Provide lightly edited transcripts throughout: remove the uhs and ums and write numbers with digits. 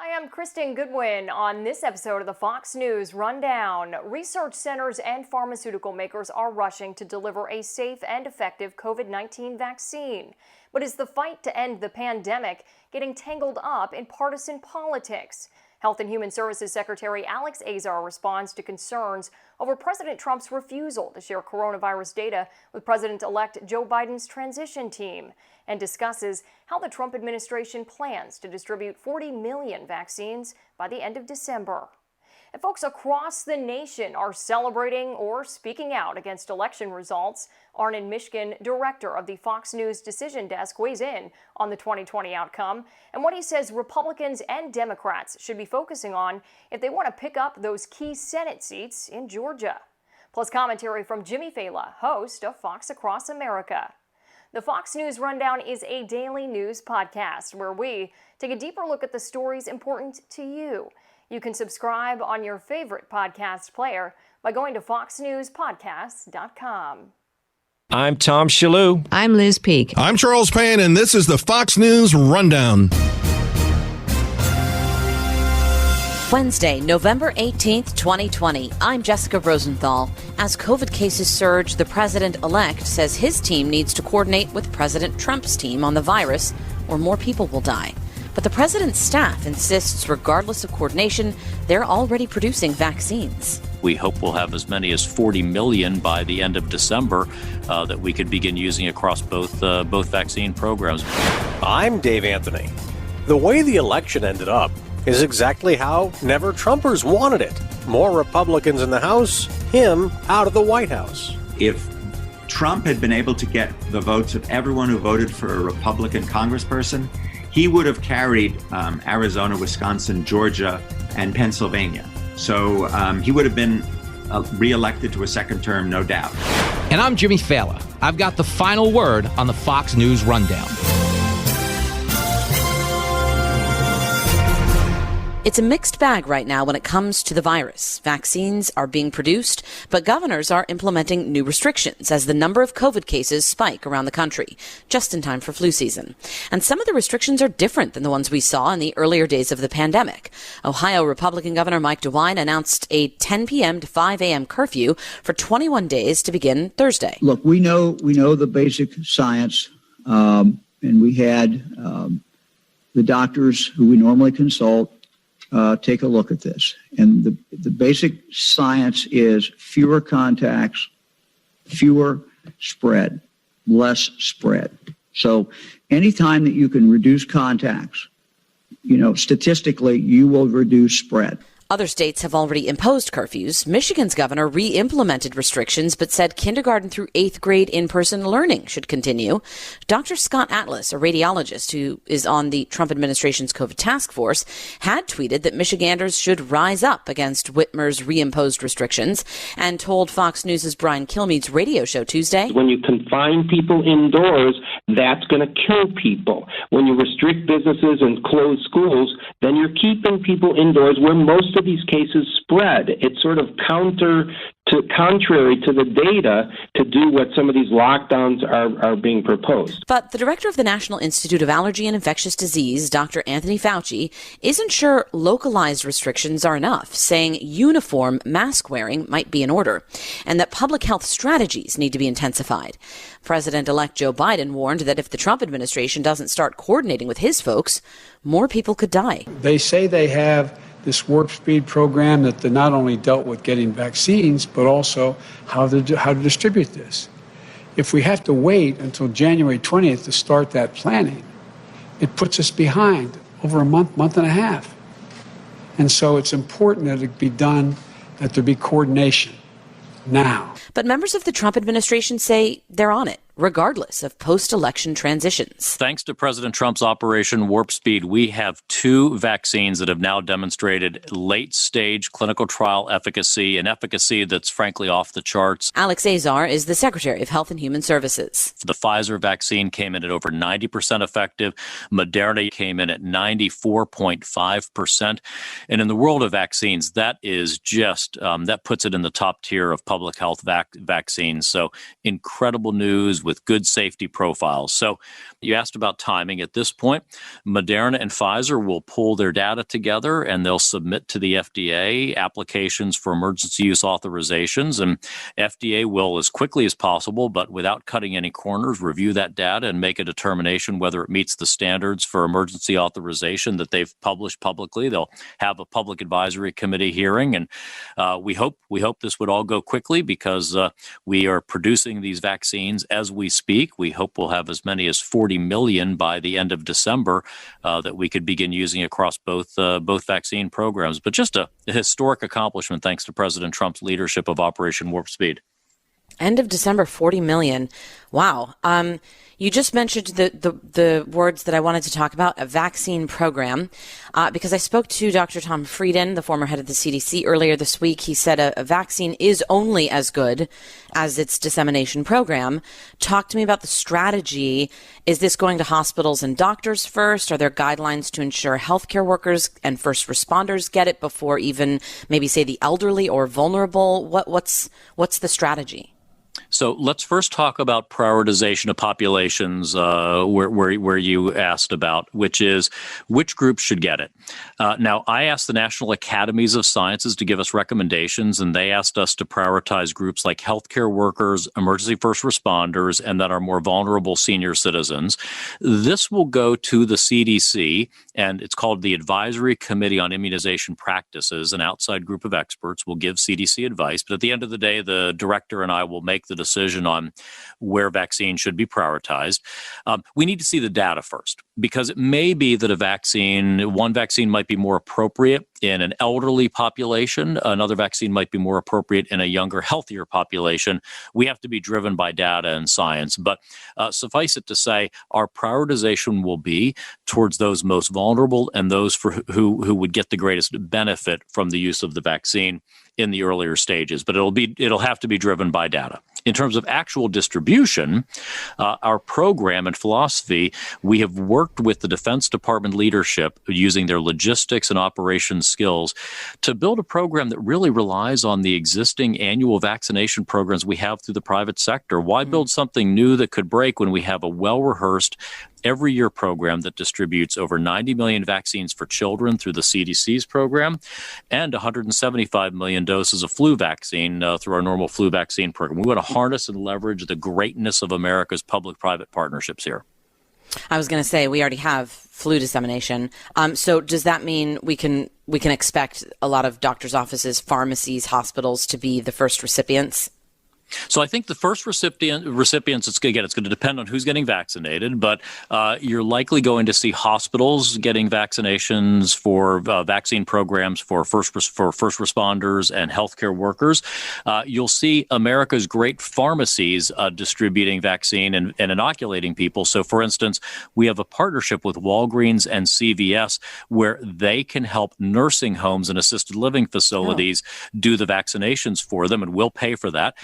Hi, I'm Kristen Goodwin. On this episode of the Fox News Rundown, research centers and pharmaceutical makers are rushing to deliver a safe and effective COVID-19 vaccine. But is the fight to end the pandemic getting tangled up in partisan politics? Health and Human Services Secretary Alex Azar responds to concerns over President Trump's refusal to share coronavirus data with President-elect Joe Biden's transition team, and discusses how the Trump administration plans to distribute 40 million vaccines by the end of December. And folks across the nation are celebrating or speaking out against election results. Arnon Mishkin, director of the Fox News Decision Desk, weighs in on the 2020 outcome and what he says Republicans and Democrats should be focusing on if they want to pick up those key Senate seats in Georgia. Plus commentary from Jimmy Fela, host of Fox Across America. The Fox News Rundown is a daily news podcast where we take a deeper look at the stories important to you. You can subscribe on your favorite podcast player by going to foxnewspodcasts.com. I'm Tom Shalhoub. I'm Liz Peek. I'm Charles Payne, and this is the Fox News Rundown. Wednesday, November 18th, 2020. I'm Jessica Rosenthal. As COVID cases surge, the president-elect says his team needs to coordinate with President Trump's team on the virus, or more people will die. But the president's staff insists, regardless of coordination, they're already producing vaccines. We hope we'll have as many as 40 million by the end of December that we could begin using across both vaccine programs. I'm Dave Anthony. The way the election ended up is exactly how never-Trumpers wanted it. More Republicans in the House, him out of the White House. If Trump had been able to get the votes of everyone who voted for a Republican congressperson, he would have carried Arizona, Wisconsin, Georgia, and Pennsylvania. So he would have been reelected to a second term, no doubt. And I'm Jimmy Fela. I've got the final word on the Fox News Rundown. It's a mixed bag right now when it comes to the virus. Vaccines are being produced, but governors are implementing new restrictions as the number of COVID cases spike around the country, just in time for flu season. And some of the restrictions are different than the ones we saw in the earlier days of the pandemic. Ohio Republican Governor Mike DeWine announced a 10 p.m. to 5 a.m. curfew for 21 days to begin Thursday. Look, we know the basic science, and we had the doctors who we normally consult take a look at this. And the basic science is fewer contacts, fewer spread, less spread. So anytime that you can reduce contacts, statistically, you will reduce spread. Other states have already imposed curfews. Michigan's governor re-implemented restrictions but said kindergarten through 8th grade in-person learning should continue. Dr. Scott Atlas, a radiologist who is on the Trump administration's COVID task force, had tweeted that Michiganders should rise up against Whitmer's reimposed restrictions and told Fox News' Brian Kilmeade's radio show Tuesday. When you confine people indoors, that's going to kill people. When you restrict businesses and close schools, then you're keeping people indoors where most of these cases spread. It's sort of contrary to the data to do what some of these lockdowns are being proposed. But the director of the National Institute of Allergy and Infectious Disease, Dr. Anthony Fauci, isn't sure localized restrictions are enough, saying uniform mask wearing might be in order, and that public health strategies need to be intensified. President-elect Joe Biden warned that if the Trump administration doesn't start coordinating with his folks, more people could die. They say they have this warp speed program that not only dealt with getting vaccines, but also how to distribute this. If we have to wait until January 20th to start that planning, it puts us behind over a month and a half. And so it's important that it be done, that there be coordination now. But members of the Trump administration say they're on it, regardless of post-election transitions. Thanks to President Trump's Operation Warp Speed, we have 2 vaccines that have now demonstrated late-stage clinical trial efficacy, and efficacy that's frankly off the charts. Alex Azar is the Secretary of Health and Human Services. The Pfizer vaccine came in at over 90% effective. Moderna came in at 94.5%. And in the world of vaccines, that is that puts it in the top tier of public health vaccines. So incredible news with good safety profiles. So you asked about timing. At this point, Moderna and Pfizer will pull their data together and they'll submit to the FDA applications for emergency use authorizations. And FDA will, as quickly as possible, but without cutting any corners, review that data and make a determination whether it meets the standards for emergency authorization that they've published publicly. They'll have a public advisory committee hearing, and we hope this would all go quickly because we are producing these vaccines as we speak. We hope we'll have as many as 40 million by the end of December that we could begin using across both vaccine programs. But just a historic accomplishment thanks to President Trump's leadership of Operation Warp Speed. End of December, 40 million. Wow. You just mentioned the words that I wanted to talk about, a vaccine program, because I spoke to Dr. Tom Frieden, the former head of the CDC, earlier this week. He said a vaccine is only as good as its dissemination program. Talk to me about the strategy. Is this going to hospitals and doctors first? Are there guidelines to ensure healthcare workers and first responders get it before even maybe, say, the elderly or vulnerable? What's the strategy? So let's first talk about prioritization of populations where you asked about, which is which groups should get it. Now, I asked the National Academies of Sciences to give us recommendations, and they asked us to prioritize groups like healthcare workers, emergency first responders, and that are more vulnerable senior citizens. This will go to the CDC, and it's called the Advisory Committee on Immunization Practices. An outside group of experts will give CDC advice, but at the end of the day, the director and I will make the decision on where vaccines should be prioritized. We need to see the data first, because it may be that one vaccine might be more appropriate in an elderly population. Another vaccine might be more appropriate in a younger, healthier population. We have to be driven by data and science. But suffice it to say, our prioritization will be towards those most vulnerable and those who would get the greatest benefit from the use of the vaccine in the earlier stages. But it'll have to be driven by data. In terms of actual distribution, our program and philosophy, we have worked with the Defense Department leadership using their logistics and operations skills to build a program that really relies on the existing annual vaccination programs we have through the private sector. Why build something new that could break when we have a well-rehearsed every year program that distributes over 90 million vaccines for children through the CDC's program and 175 million doses of flu vaccine through our normal flu vaccine program. We want to harness and leverage the greatness of America's public-private partnerships here. I was going to say we already have flu dissemination. So does that mean we can expect a lot of doctors' offices, pharmacies, hospitals to be the first recipients? So I think the first recipients, it's going to depend on who's getting vaccinated, but you're likely going to see hospitals getting vaccinations for vaccine programs for first responders and healthcare workers. You'll see America's great pharmacies distributing vaccine and inoculating people. So, for instance, we have a partnership with Walgreens and CVS where they can help nursing homes and assisted living facilities do the vaccinations for them, and we'll pay for that.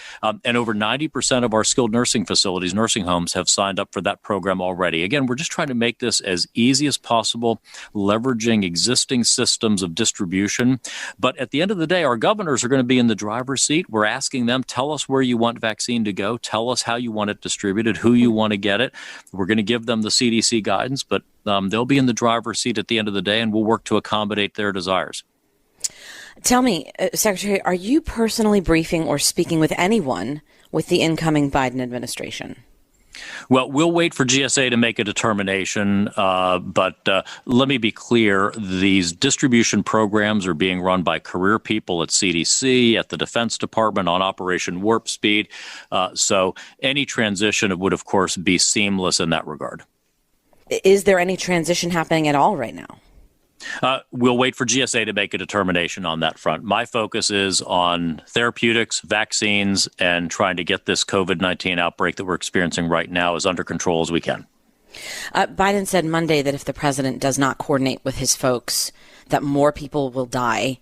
And over 90% of our skilled nursing facilities, nursing homes, have signed up for that program already. Again, we're just trying to make this as easy as possible, leveraging existing systems of distribution. But at the end of the day, our governors are going to be in the driver's seat. We're asking them, tell us where you want vaccine to go. Tell us how you want it distributed, who you want to get it. We're going to give them the CDC guidance, but they'll be in the driver's seat at the end of the day, and we'll work to accommodate their desires. Tell me, Secretary, are you personally briefing or speaking with anyone with the incoming Biden administration? Well, we'll wait for GSA to make a determination, but let me be clear. These distribution programs are being run by career people at CDC, at the Defense Department on Operation Warp Speed. So any transition would, of course, be seamless in that regard. Is there any transition happening at all right now? We'll wait for GSA to make a determination on that front. My focus is on therapeutics, vaccines, and trying to get this COVID-19 outbreak that we're experiencing right now as under control as we can. Biden said Monday that if the president does not coordinate with his folks, that more people will die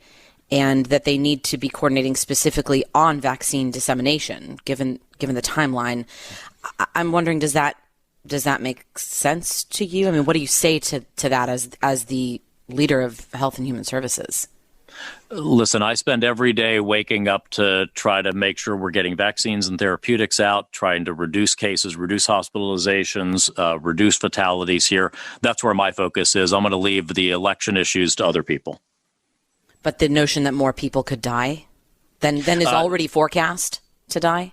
and that they need to be coordinating specifically on vaccine dissemination, given the timeline. I'm wondering, does that make sense to you? I mean, what do you say to that as the leader of Health and Human Services? Listen, I spend every day waking up to try to make sure we're getting vaccines and therapeutics out, trying to reduce cases, reduce hospitalizations, reduce fatalities here. That's where my focus is. I'm going to leave the election issues to other people. But the notion that more people could die than is already forecast to die?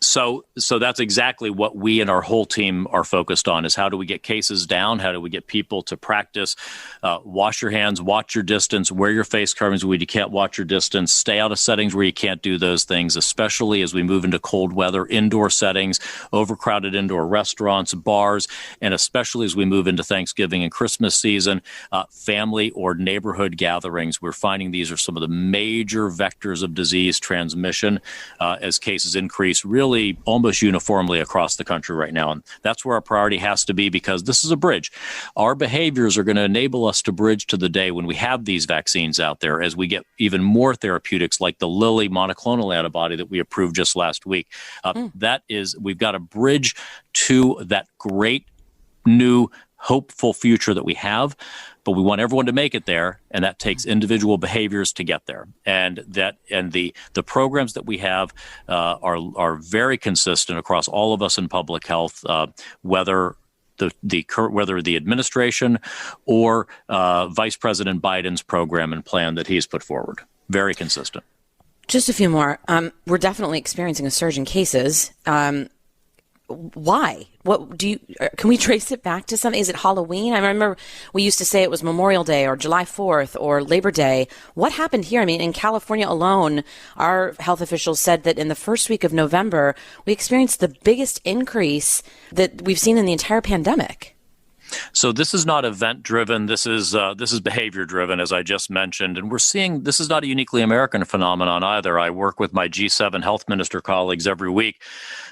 So that's exactly what we and our whole team are focused on, is how do we get cases down? How do we get people to practice, wash your hands, watch your distance, wear your face coverings when you can't watch your distance, stay out of settings where you can't do those things, especially as we move into cold weather, indoor settings, overcrowded indoor restaurants, bars, and especially as we move into Thanksgiving and Christmas season, family or neighborhood gatherings. We're finding these are some of the major vectors of disease transmission as cases increase really almost uniformly across the country right now. And that's where our priority has to be, because this is a bridge. Our behaviors are going to enable us to bridge to the day when we have these vaccines out there, as we get even more therapeutics like the Lilly monoclonal antibody that we approved just last week. That is, we've got a bridge to that great new hopeful future that we have, but we want everyone to make it there, and that takes individual behaviors to get there. And the programs that we have are very consistent across all of us in public health, whether the administration or Vice President Biden's program and plan that he's put forward. Very consistent. Just a few more. We're definitely experiencing a surge in cases. Why? Can we trace it back to something? Is it Halloween? I remember we used to say it was Memorial Day or July 4th or Labor Day. What happened here? I mean, in California alone, our health officials said that in the first week of November, we experienced the biggest increase that we've seen in the entire pandemic. So this is not event-driven. This is behavior-driven, as I just mentioned. And we're seeing this is not a uniquely American phenomenon either. I work with my G7 health minister colleagues every week.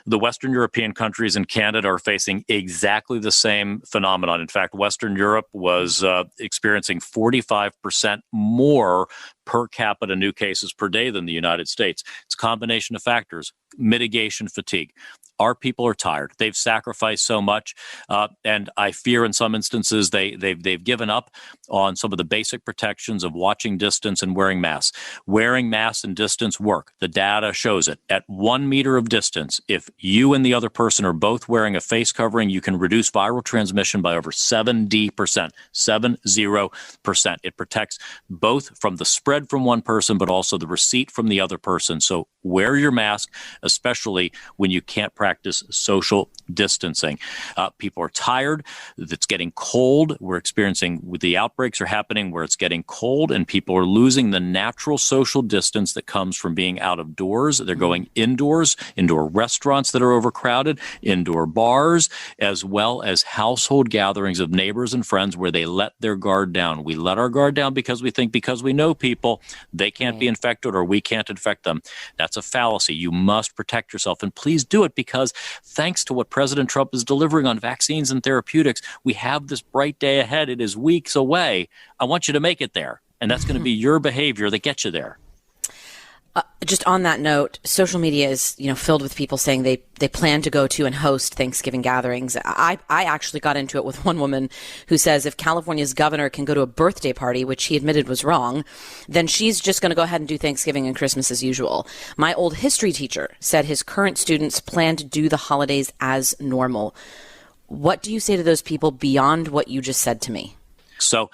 The Western European countries and Canada are facing exactly the same phenomenon. In fact, Western Europe was experiencing 45% more per capita new cases per day than the United States. It's a combination of factors, mitigation fatigue. Our people are tired. They've sacrificed so much, and I fear in some instances they've given up on some of the basic protections of watching distance and wearing masks. Wearing masks and distance work. The data shows it. At 1 meter of distance, if you and the other person are both wearing a face covering, you can reduce viral transmission by over 70%. 70%. It protects both from the spread from one person, but also the receipt from the other person. So wear your mask, especially when you can't practice social distancing. People are tired. It's getting cold. We're experiencing, the outbreaks are happening where it's getting cold and people are losing the natural social distance that comes from being out of doors. They're going indoors, indoor restaurants that are overcrowded, indoor bars, as well as household gatherings of neighbors and friends where they let their guard down. We let our guard down because we think because we know people, they can't be infected or we can't infect them. That's a fallacy. You must protect yourself, and please do it, because thanks to what President Trump is delivering on vaccines and therapeutics, we have this bright day ahead. It is weeks away. I want you to make it there, and that's going to be your behavior that gets you there. Just on that note, social media is, filled with people saying they plan to go to and host Thanksgiving gatherings. I actually got into it with one woman who says if California's governor can go to a birthday party, which he admitted was wrong, then she's just going to go ahead and do Thanksgiving and Christmas as usual. My old history teacher said his current students plan to do the holidays as normal. What do you say to those people beyond what you just said to me? So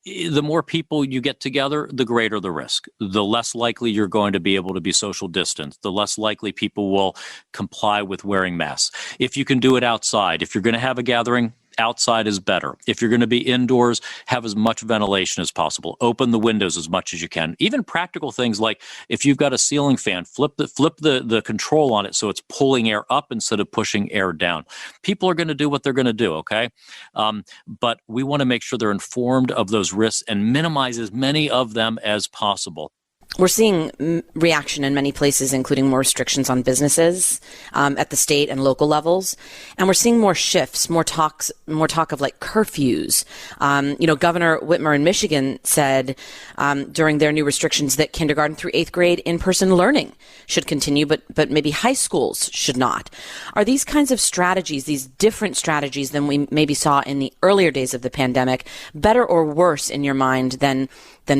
the more people you get together, the greater the risk. The less likely you're going to be able to be social distance. The less likely people will comply with wearing masks. If you can do it outside, if you're going to have a gathering, outside is better. If you're going to be indoors, have as much ventilation as possible. Open the windows as much as you can. Even practical things like if you've got a ceiling fan, flip the control on it so it's pulling air up instead of pushing air down. People are going to do what they're going to do, okay? But we want to make sure they're informed of those risks and minimize as many of them as possible. We're seeing reaction in many places, including more restrictions on businesses at the state and local levels. And we're seeing more shifts, more talk of like curfews. Governor Whitmer in Michigan said during their new restrictions that kindergarten through 8th grade in-person learning should continue, but maybe high schools should not. Are these kinds of strategies, these different strategies than we maybe saw in the earlier days of the pandemic, better or worse in your mind than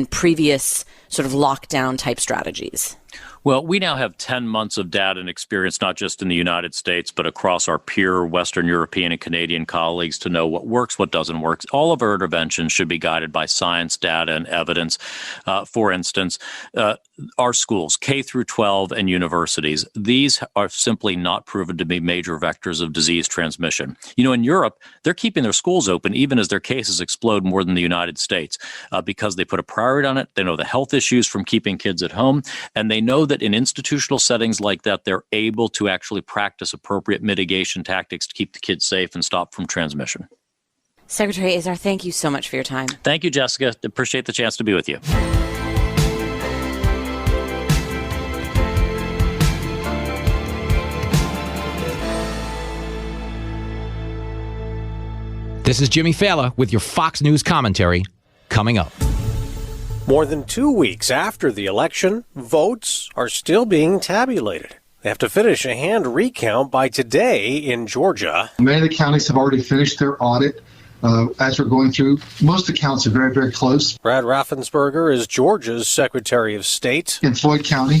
previous sort of lockdown type strategies? Well, we now have 10 months of data and experience, not just in the United States, but across our peer Western European and Canadian colleagues to know what works, what doesn't work. All of our interventions should be guided by science, data, and evidence. For instance, our schools, K through 12 and universities, these are simply not proven to be major vectors of disease transmission. In Europe, they're keeping their schools open even as their cases explode more than the United States because they put a priority on it. They know the health issues from keeping kids at home, and they know that in institutional settings like that, they're able to actually practice appropriate mitigation tactics to keep the kids safe and stop from transmission. Secretary Azar, thank you so much for your time. Thank you, Jessica. Appreciate the chance to be with you. This is Jimmy Fallon with your Fox News commentary coming up. More than 2 weeks after the election, votes are still being tabulated. They have to finish a hand recount by today in Georgia. Many of the counties have already finished their audit. As we're going through, most accounts are very, very close. Brad Raffensperger is Georgia's Secretary of State. In Floyd County,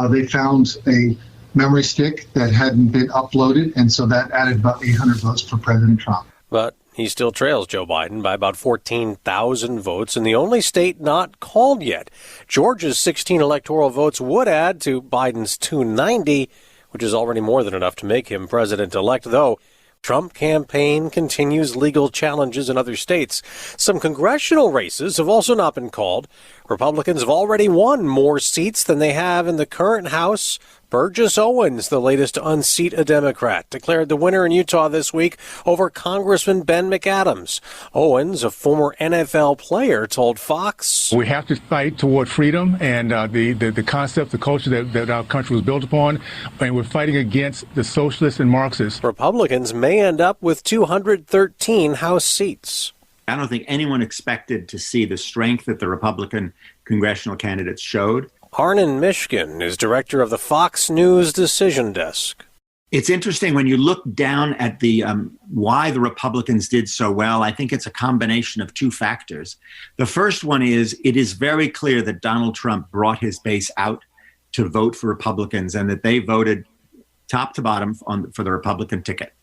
they found a memory stick that hadn't been uploaded, and so that added about 800 votes for President Trump. But he still trails Joe Biden by about 14,000 votes in the only state not called yet. Georgia's 16 electoral votes would add to Biden's 290, which is already more than enough to make him president-elect, though Trump campaign continues legal challenges in other states. Some congressional races have also not been called. Republicans have already won more seats than they have in the current House. Burgess Owens, the latest to unseat a Democrat, declared the winner in Utah this week over Congressman Ben McAdams. Owens, a former NFL player, told Fox, "We have to fight toward freedom and the concept, the culture that our country was built upon, and we're fighting against the socialists and Marxists." Republicans may end up with 213 House seats. I don't think anyone expected to see the strength that the Republican congressional candidates showed. Arnon Mishkin is director of the Fox News Decision Desk. It's interesting when you look down at the why the Republicans did so well. I think it's a combination of two factors. The first one is it is very clear that Donald Trump brought his base out to vote for Republicans and that they voted top to bottom for the Republican ticket.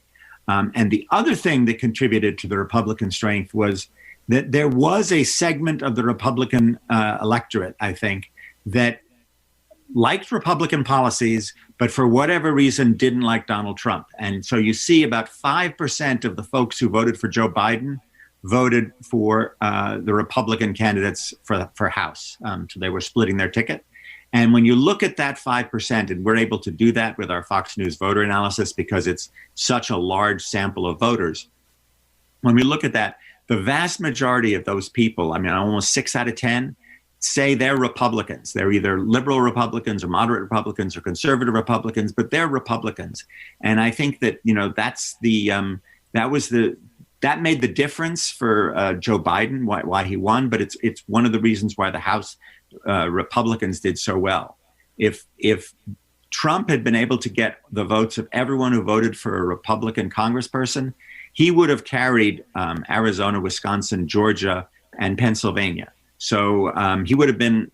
And the other thing that contributed to the Republican strength was that there was a segment of the Republican electorate, I think, that liked Republican policies, but for whatever reason didn't like Donald Trump. And so you see about 5% of the folks who voted for Joe Biden voted for the Republican candidates for House. So they were splitting their ticket. And when you look at that 5%, and we're able to do that with our Fox News voter analysis because it's such a large sample of voters, when we look at that, the vast majority of those people, I mean, almost 6 out of 10, say they're Republicans. They're either liberal Republicans or moderate Republicans or conservative Republicans, but they're Republicans. And I think that, that's that made the difference for Joe Biden, why he won, but it's one of the reasons why the House Republicans did so well. If Trump had been able to get the votes of everyone who voted for a Republican congressperson, he would have carried Arizona, Wisconsin, Georgia, and Pennsylvania. So he would have been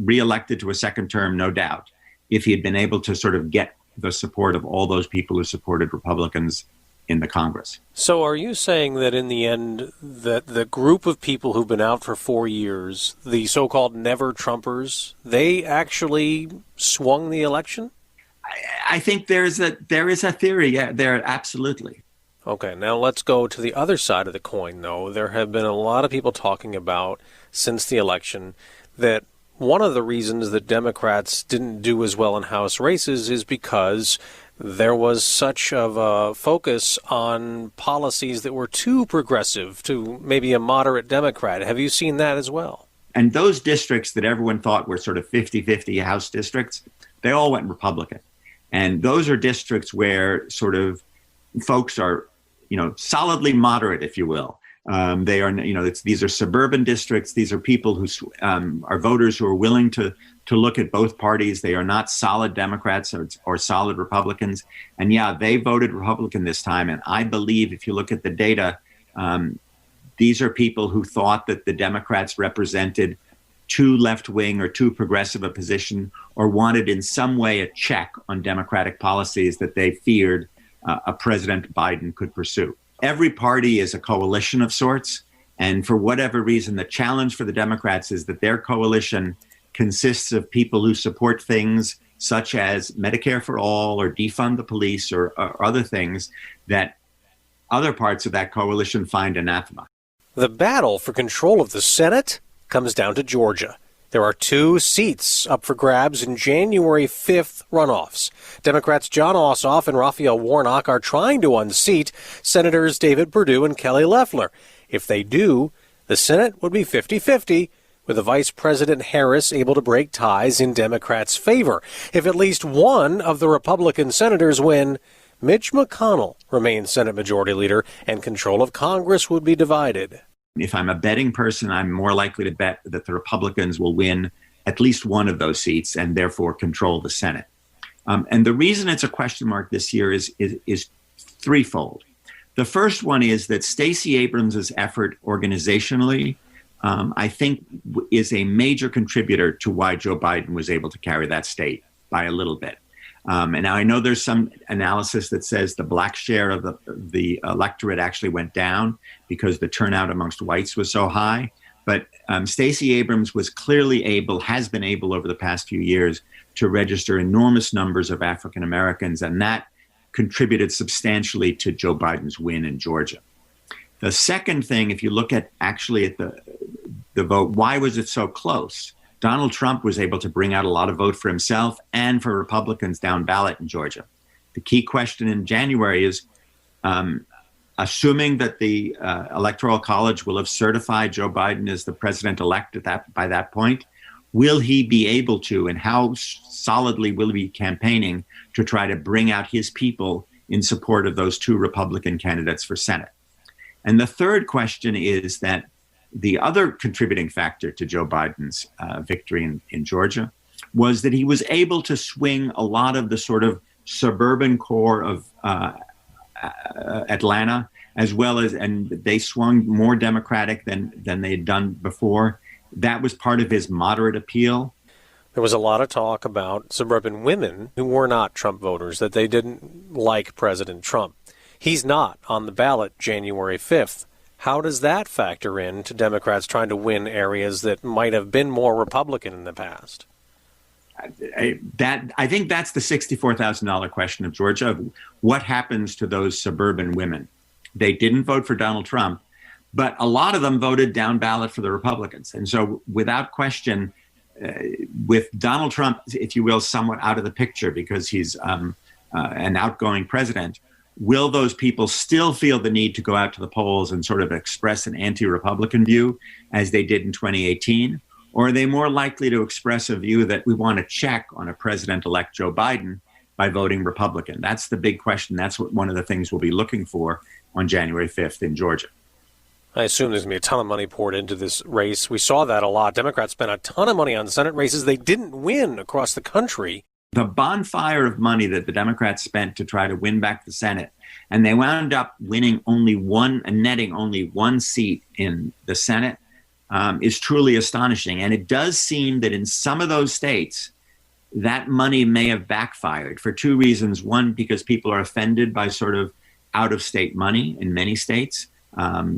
reelected to a second term, no doubt, if he had been able to sort of get the support of all those people who supported Republicans in the Congress. So are you saying that in the end, that the group of people who've been out for 4 years, the so-called never Trumpers, they actually swung the election? I think there is a theory, yeah, there absolutely. Okay, now let's go to the other side of the coin, though. There have been a lot of people talking about, since the election, that one of the reasons that Democrats didn't do as well in House races is because there was such of a focus on policies that were too progressive to maybe a moderate Democrat. Have you seen that as well? And those districts that everyone thought were sort of 50-50 House districts, they all went Republican. And those are districts where sort of folks are, solidly moderate, if you will. They are, these are suburban districts. These are people who are voters who are willing to look at both parties. They are not solid Democrats or solid Republicans. And yeah, they voted Republican this time. And I believe if you look at the data, these are people who thought that the Democrats represented too left-wing or too progressive a position, or wanted in some way a check on Democratic policies that they feared a President Biden could pursue. Every party is a coalition of sorts. And for whatever reason, the challenge for the Democrats is that their coalition consists of people who support things such as Medicare for all or defund the police or other things that other parts of that coalition find anathema. The battle for control of the Senate comes down to Georgia. There are 2 seats up for grabs in January 5th runoffs. Democrats John Ossoff and Raphael Warnock are trying to unseat Senators David Perdue and Kelly Loeffler. If they do, the Senate would be 50-50, with the Vice President Harris able to break ties in Democrats' favor. If at least one of the Republican senators win, Mitch McConnell remains Senate Majority Leader, and control of Congress would be divided. If I'm a betting person, I'm more likely to bet that the Republicans will win at least one of those seats and therefore control the Senate. And the reason it's a question mark this year is threefold. The first one is that Stacey Abrams' effort organizationally, I think, is a major contributor to why Joe Biden was able to carry that state by a little bit. And now I know there's some analysis that says the black share of the electorate actually went down because the turnout amongst whites was so high. But Stacey Abrams has been able over the past few years to register enormous numbers of African Americans, and that contributed substantially to Joe Biden's win in Georgia. The second thing, if you look at the vote, why was it so close? Donald Trump was able to bring out a lot of vote for himself and for Republicans down ballot in Georgia. The key question in January is, assuming that the Electoral College will have certified Joe Biden as the president-elect by that point, will he be able to, and how solidly will he be campaigning to try to bring out his people in support of those 2 Republican candidates for Senate? And the third question is that the other contributing factor to Joe Biden's victory in Georgia was that he was able to swing a lot of the sort of suburban core of Atlanta, as well as, and they swung more Democratic than they had done before. That was part of his moderate appeal. There was a lot of talk about suburban women who were not Trump voters, that they didn't like President Trump. He's not on the ballot January 5th. How does that factor in to Democrats trying to win areas that might have been more Republican in the past? I think that's the $64,000 question of Georgia. What happens to those suburban women? They didn't vote for Donald Trump, but a lot of them voted down ballot for the Republicans. And so without question, with Donald Trump, if you will, somewhat out of the picture because he's an outgoing president, will those people still feel the need to go out to the polls and sort of express an anti-Republican view as they did in 2018? Or are they more likely to express a view that we want to check on a president-elect Joe Biden by voting Republican? That's the big question. That's what one of the things we'll be looking for on January 5th in Georgia. I assume there's going to be a ton of money poured into this race. We saw that a lot. Democrats spent a ton of money on Senate races they didn't win across the country. The bonfire of money that the Democrats spent to try to win back the Senate, and they wound up winning netting only one seat in the Senate, is truly astonishing. And it does seem that in some of those states, that money may have backfired for 2 reasons. One, because people are offended by sort of out-of-state money in many states.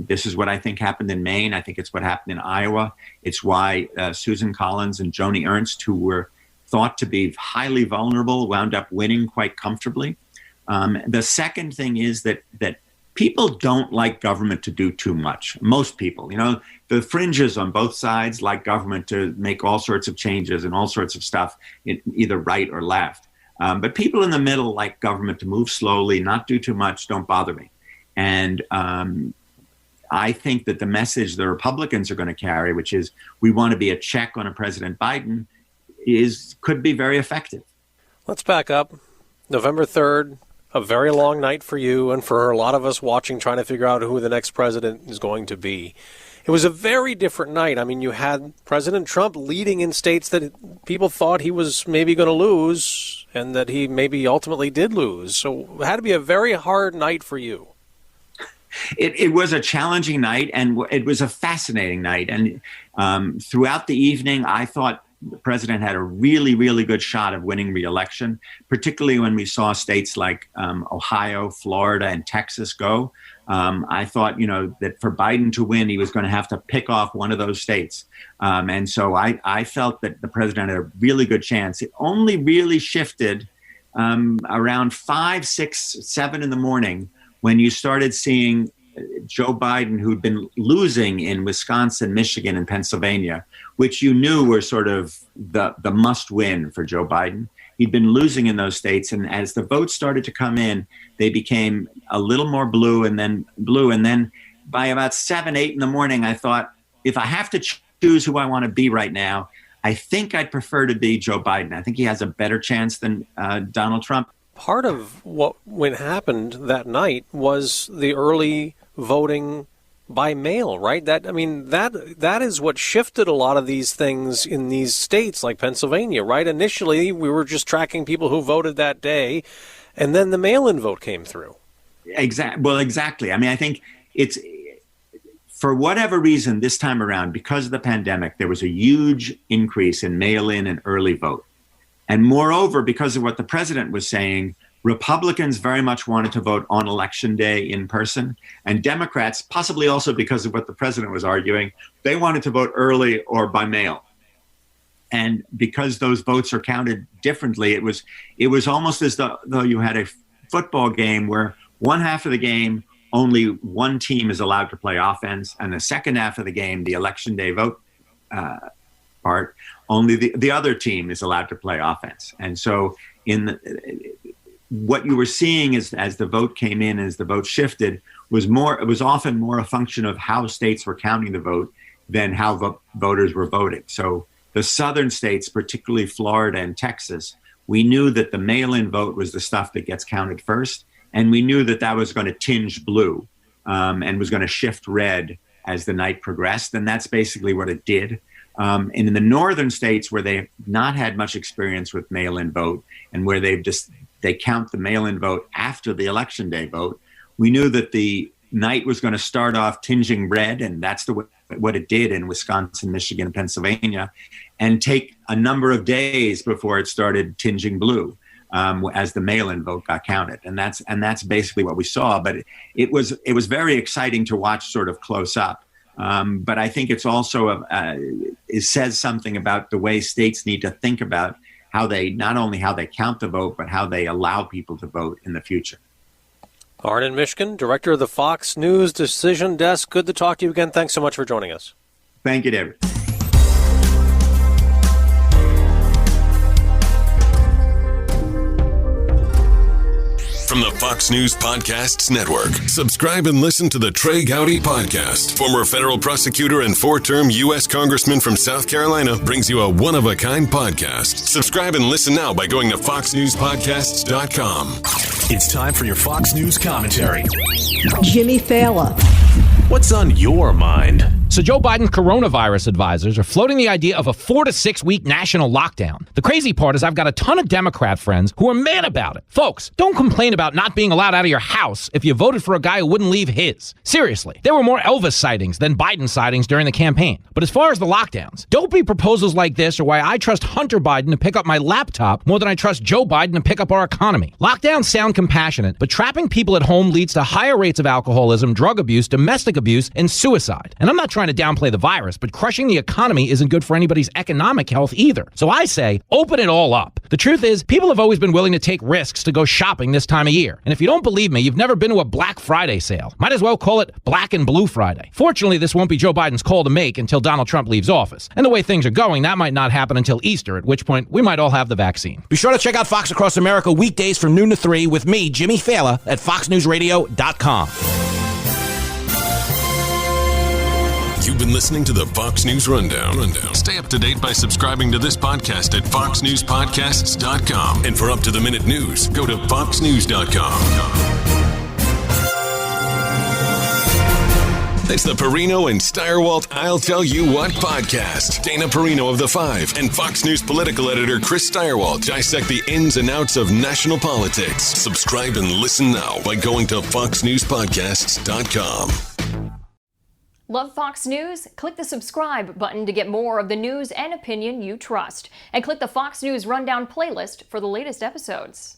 This is what I think happened in Maine. I think it's what happened in Iowa. It's why Susan Collins and Joni Ernst, who were thought to be highly vulnerable, wound up winning quite comfortably. The second thing is that people don't like government to do too much. Most people, the fringes on both sides like government to make all sorts of changes and all sorts of stuff, either right or left. But people in the middle like government to move slowly, not do too much, don't bother me. And I think that the message the Republicans are going to carry, which is we want to be a check on a President Biden, could be very effective. Let's back up. November 3rd, a very long night for you and for a lot of us watching, trying to figure out who the next president is going to be. It was a very different night. I mean, you had President Trump leading in states that people thought he was maybe going to lose and that he maybe ultimately did lose. So it had to be a very hard night for you. It was a challenging night, and it was a fascinating night. And throughout the evening, I thought the president had a really, really good shot of winning re-election, particularly when we saw states like Ohio, Florida, and Texas go. I thought, that for Biden to win, he was going to have to pick off one of those states. And so I felt that the president had a really good chance. It only really shifted around 5, 6, 7 in the morning when you started seeing Joe Biden, who'd been losing in Wisconsin, Michigan, and Pennsylvania, which you knew were sort of the must win for Joe Biden. He'd been losing in those states. And as the votes started to come in, they became a little more blue and then blue. And then by about 7, 8 in the morning, I thought, if I have to choose who I want to be right now, I think I'd prefer to be Joe Biden. I think he has a better chance than Donald Trump. Part of what happened that night was the early voting by mail, right? That is what shifted a lot of these things in these states like Pennsylvania, right? Initially, we were just tracking people who voted that day, and then the mail-in vote came through. Exactly. I mean, I think it's, for whatever reason this time around, because of the pandemic, there was a huge increase in mail-in and early vote. And moreover, because of what the president was saying, Republicans very much wanted to vote on Election Day in person, and Democrats, possibly also because of what the president was arguing, they wanted to vote early or by mail. And because those votes are counted differently, it was almost as though you had a football game where one half of the game, only one team is allowed to play offense, and the second half of the game, the Election Day vote part, only the other team is allowed to play offense. And so what you were seeing is, as the vote came in, as the vote shifted, it was often more a function of how states were counting the vote than how voters were voting. So the southern states, particularly Florida and Texas, we knew that the mail-in vote was the stuff that gets counted first, and we knew that was going to tinge blue and was going to shift red as the night progressed, and that's basically what it did. And in the northern states, where they've not had much experience with mail-in vote and where they count the mail-in vote after the Election Day vote, we knew that the night was going to start off tinging red, and that's what it did in Wisconsin, Michigan, and Pennsylvania, and take a number of days before it started tinging blue as the mail-in vote got counted. And that's basically what we saw. But it was very exciting to watch sort of close up. But I think it's also it says something about the way states need to think about not only how they count the vote, but how they allow people to vote in the future. Arnon Mishkin, director of the Fox News Decision Desk. Good to talk to you again. Thanks so much for joining us. Thank you, David. From the Fox News Podcasts Network. Subscribe and listen to the Trey Gowdy Podcast. Former federal prosecutor and 4-term U.S. Congressman from South Carolina brings you a one-of-a-kind podcast. Subscribe and listen now by going to foxnewspodcasts.com. It's time for your Fox News commentary. Jimmy Fallon. What's on your mind? So Joe Biden's coronavirus advisors are floating the idea of a 4 to 6 week national lockdown. The crazy part is I've got a ton of Democrat friends who are mad about it. Folks, don't complain about not being allowed out of your house if you voted for a guy who wouldn't leave his. Seriously, there were more Elvis sightings than Biden sightings during the campaign. But as far as the lockdowns, dopey proposals like this are why I trust Hunter Biden to pick up my laptop more than I trust Joe Biden to pick up our economy. Lockdowns sound compassionate, but trapping people at home leads to higher rates of alcoholism, drug abuse, domestic abuse, and suicide. And I'm not trying to downplay the virus, but crushing the economy isn't good for anybody's economic health either. So I say, open it all up. The truth is, people have always been willing to take risks to go shopping this time of year. And if you don't believe me, you've never been to a Black Friday sale. Might as well call it Black and Blue Friday. Fortunately, this won't be Joe Biden's call to make until Donald Trump leaves office. And the way things are going, that might not happen until Easter, at which point we might all have the vaccine. Be sure to check out Fox Across America weekdays from noon to 3 with me, Jimmy Fallon, at foxnewsradio.com. You've been listening to the Fox News Rundown. Stay up to date by subscribing to this podcast at foxnewspodcasts.com. And for up-to-the-minute news, go to foxnews.com. It's the Perino and Steyerwalt I'll Tell You What podcast. Dana Perino of The Five and Fox News political editor Chris Steyerwalt dissect the ins and outs of national politics. Subscribe and listen now by going to foxnewspodcasts.com. Love Fox News? Click the subscribe button to get more of the news and opinion you trust. And click the Fox News Rundown playlist for the latest episodes.